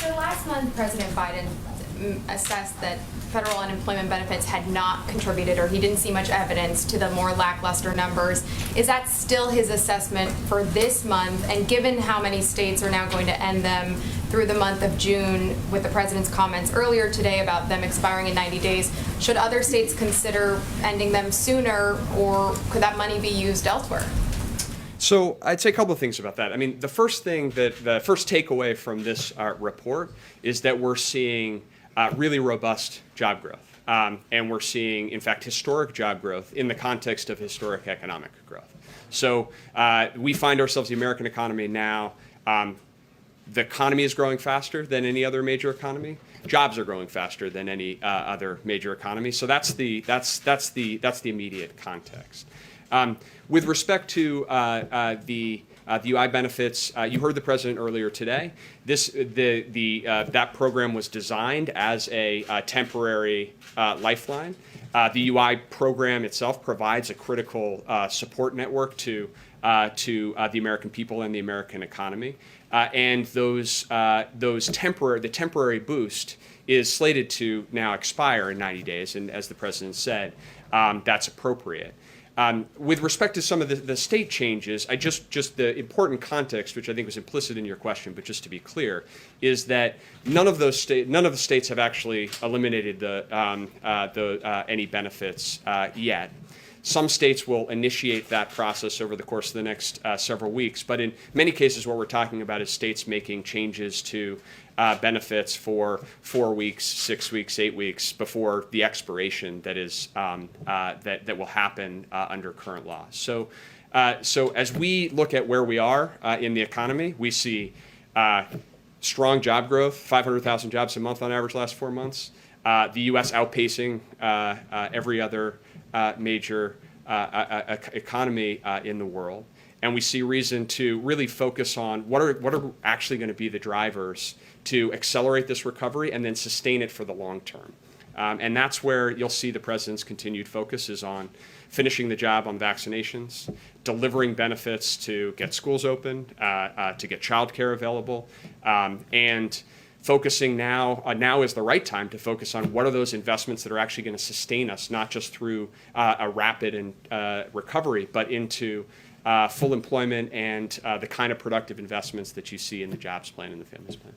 So last month, President Biden assessed that federal unemployment benefits had not contributed, or he didn't see much evidence to the more lackluster numbers. Is that still his assessment for this month? And given how many states are now going to end them through the month of June, with the president's comments earlier today about them expiring in 90 days, should other states consider ending them sooner, or could that money be used elsewhere? So I'd say a couple of things about that. I mean, the first takeaway from this report is that we're seeing really robust job growth. And we're seeing, in fact, historic job growth in the context of historic economic growth. So we find ourselves, the American economy now, the economy is growing faster than any other major economy. Jobs are growing faster than any other major economy. So that's the immediate context. With respect to the UI benefits, you heard the president earlier today. That program was designed as a temporary lifeline. The UI program itself provides a critical support network to the American people and the American economy. And the temporary boost is slated to now expire in 90 days, and as the president said, that's appropriate. With respect to some of the state changes, just the important context, which I think was implicit in your question, but just to be clear, is that none of the states have actually eliminated any benefits yet. Some states will initiate that process over the course of the next several weeks, but in many cases, what we're talking about is states making changes to benefits for 4 weeks, 6 weeks, 8 weeks before the expiration that will happen under current law. So as we look at where we are in the economy, we see strong job growth, 500,000 jobs a month on average last 4 months. The U.S. outpacing every other major economy in the world. And we see reason to really focus on what are actually going to be the drivers to accelerate this recovery and then sustain it for the long term. And that's where you'll see the president's continued focus is on finishing the job on vaccinations, delivering benefits to get schools open, to get childcare available, and focusing now is the right time to focus on what are those investments that are actually going to sustain us, not just through a rapid recovery, but into full employment and the kind of productive investments that you see in the jobs plan and the families plan.